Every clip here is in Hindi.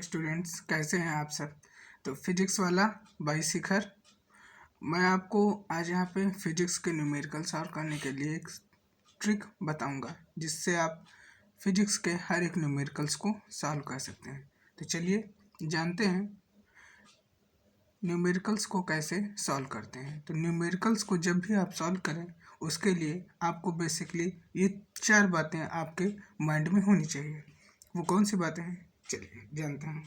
स्टूडेंट्स कैसे हैं आप सब। तो फिजिक्स वाला बाई शिखर, मैं आपको आज यहाँ पे फिजिक्स के न्यूमेरिकल सॉल्व करने के लिए एक ट्रिक बताऊंगा जिससे आप फिजिक्स के हर एक न्यूमेरिकल्स को सॉल्व कर सकते हैं। तो चलिए जानते हैं न्यूमेरिकल्स को कैसे सॉल्व करते हैं। तो न्यूमेरिकल्स को जब भी आप सॉल्व करें उसके लिए आपको बेसिकली ये 4 बातें आपके माइंड में होनी चाहिए। वो कौन सी बातें हैं, चलिए जानते हैं।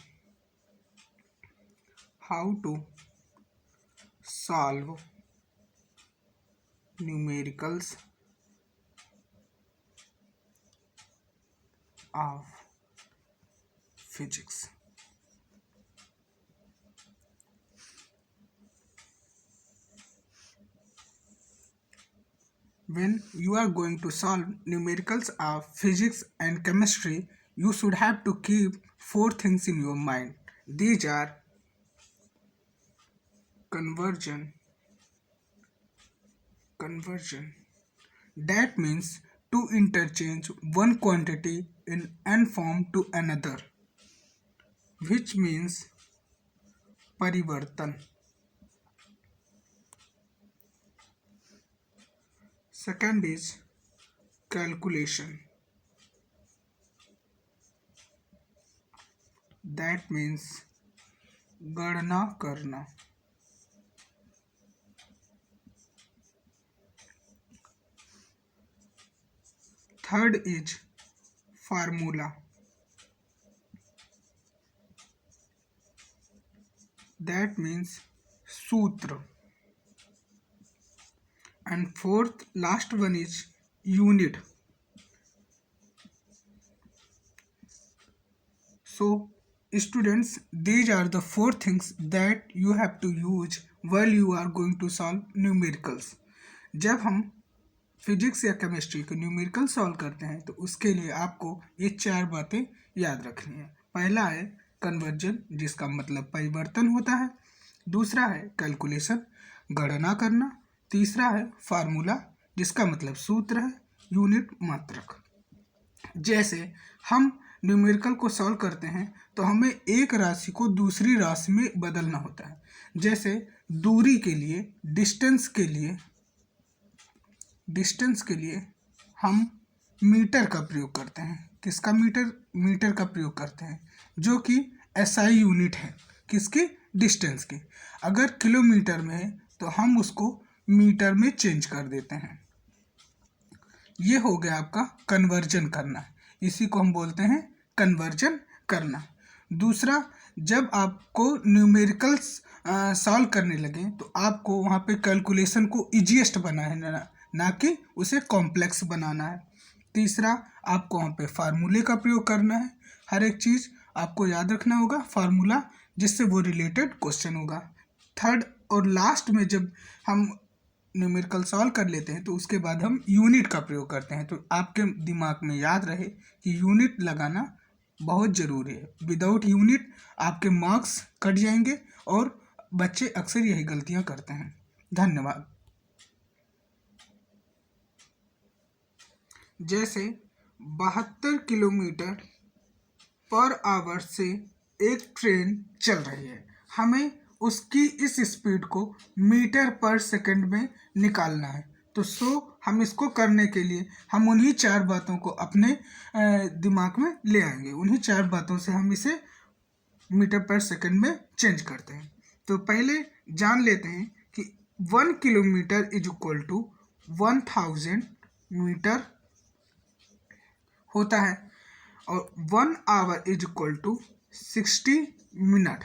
How to solve numericals of physics. When you are going to solve numericals of physics and chemistry, you should have to keep 4 things in your mind. These are conversion. That means to interchange one quantity in n form to another, which means परिवर्तन. Second is calculation. That means गणना करना. Third is formula. That means सूत्र. And fourth, last one is unit. So students, these are the 4 things that you have to use while you are going to solve numericals. जब हम फिजिक्स या केमिस्ट्री के न्यूमेरिकल सॉल्व करते हैं तो उसके लिए आपको ये 4 बातें याद रखनी है। पहला है कन्वर्जन, जिसका मतलब परिवर्तन होता है। दूसरा है कैलकुलेशन, गणना करना। तीसरा है फार्मूला, जिसका मतलब सूत्र है। यूनिट, मात्रक। जैसे हम न्यूमेरिकल को सॉल्व करते हैं तो हमें एक राशि को दूसरी राशि में बदलना होता है। जैसे दूरी के लिए, डिस्टेंस के लिए हम मीटर का प्रयोग करते हैं। किसका मीटर का प्रयोग करते हैं, जो कि एसआई यूनिट है। किसकी? डिस्टेंस की। अगर किलोमीटर में है तो हम उसको मीटर में चेंज कर देते हैं। ये हो गया आपका कन्वर्जन करना, इसी को हम बोलते हैं कन्वर्जन करना। दूसरा, जब आपको न्यूमेरिकल्स सॉल्व करने लगे तो आपको वहाँ पे कैलकुलेशन को इजीएस्ट बनाना है, ना कि उसे कॉम्प्लेक्स बनाना है। तीसरा, आपको वहाँ पे फार्मूले का प्रयोग करना है। हर एक चीज़ आपको याद रखना होगा फार्मूला, जिससे वो रिलेटेड क्वेश्चन होगा। थर्ड और लास्ट में जब हम न्यूमेरिकल सॉल्व कर लेते हैं तो उसके बाद हम यूनिट का प्रयोग करते हैं। तो आपके दिमाग में याद रहे कि यूनिट लगाना बहुत ज़रूरी है। विदाउट यूनिट आपके मार्क्स कट जाएंगे और बच्चे अक्सर यही गलतियां करते हैं। धन्यवाद। जैसे 72 किलोमीटर पर आवर से एक ट्रेन चल रही है, हमें उसकी इस स्पीड को मीटर पर सेकंड में निकालना है। तो हम इसको करने के लिए हम उन्हीं 4 बातों को अपने दिमाग में ले आएंगे। उन्हीं 4 बातों से हम इसे मीटर पर सेकंड में चेंज करते हैं। तो पहले जान लेते हैं कि 1 kilometre is equal to 1000 metre होता है और 1 hour is equal to 60 minute.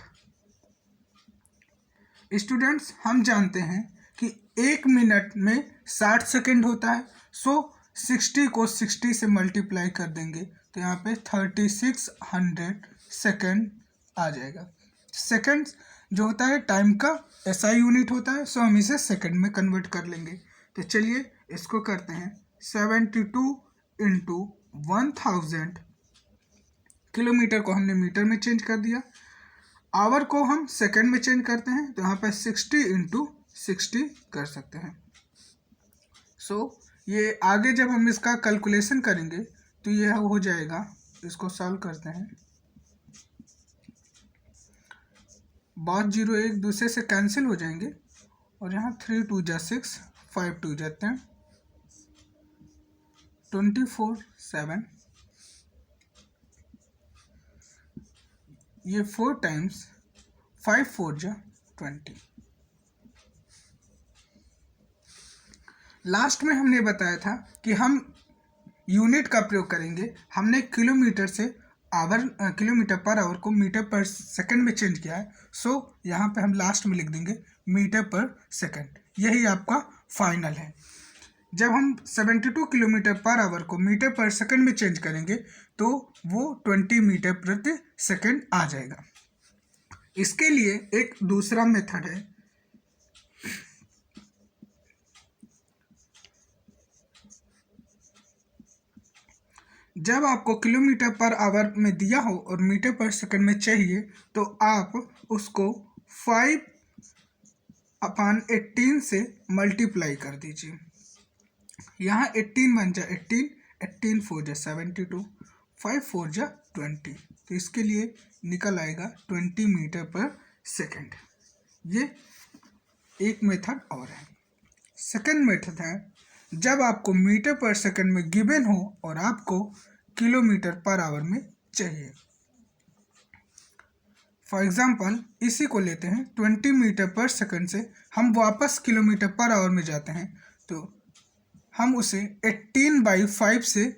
Students, हम जानते हैं कि 1 मिनट में 60 सेकंड होता है। 60 को 60 से मल्टीप्लाई कर देंगे तो यहाँ पे 3600 सेकंड आ जाएगा। सेकंड जो होता है टाइम का एसआई यूनिट होता है, हम इसे सेकंड में कन्वर्ट कर लेंगे। तो चलिए इसको करते हैं। 72 इंटू 1000, किलोमीटर को हमने मीटर में चेंज कर दिया। आवर को हम सेकंड में चेंज करते हैं तो यहाँ पे 60 इंटू 60 कर सकते हैं। ये आगे जब हम इसका कैलकुलेशन करेंगे तो ये हो जाएगा। इसको सॉल्व करते हैं। बहुत जीरो एक दूसरे से कैंसिल हो जाएंगे और यहाँ 3 2 जा 6, 5 2 जा 10, 24 7, ये 4 टाइम्स 5 4 जा 20। लास्ट में हमने बताया था कि हम यूनिट का प्रयोग करेंगे। हमने किलोमीटर से किलोमीटर पर आवर को मीटर पर सेकंड में चेंज किया है, सो यहाँ पे हम लास्ट में लिख देंगे मीटर पर सेकंड। यही आपका फाइनल है। जब हम 72 किलोमीटर पर आवर को मीटर पर सेकंड में चेंज करेंगे तो वो 20 मीटर प्रति सेकंड आ जाएगा। इसके लिए एक दूसरा मेथड है। जब आपको किलोमीटर पर आवर में दिया हो और मीटर पर सेकंड में चाहिए तो आप उसको 5/18 से मल्टीप्लाई कर दीजिए। यहाँ 18 बन जा 18, 18 4 जा 72, 5 4 जा 20, तो इसके लिए निकल आएगा 20 मीटर पर सेकंड। ये एक मेथड और है। सेकंड मेथड है, जब आपको मीटर पर सेकंड में गिवन हो और आपको किलोमीटर पर आवर में चाहिए। फॉर एग्जांपल इसी को लेते हैं, 20 मीटर पर सेकंड से हम वापस किलोमीटर पर आवर में जाते हैं तो हम उसे 18/5 से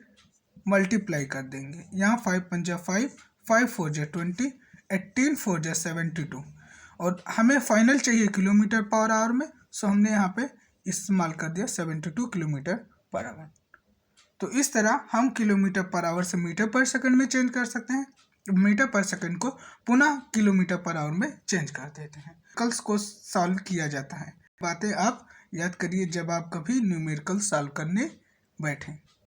मल्टीप्लाई कर देंगे। यहाँ 5 5 जा 5, 5 4 जा 20, 18 4 जा 72 और हमें फाइनल चाहिए किलोमीटर पर आवर में, सो हमने यहाँ पे इस्तेमाल कर दिया 72 किलोमीटर पर आवर। तो इस तरह हम किलोमीटर पर आवर से मीटर पर सेकंड में चेंज कर सकते हैं, मीटर पर सेकंड को पुनः किलोमीटर पर आवर में चेंज कर देते हैं। न्यूमेरिकल्स को सॉल्व किया जाता है। बातें आप याद करिए जब आप कभी न्यूमेरिकल सॉल्व करने बैठें।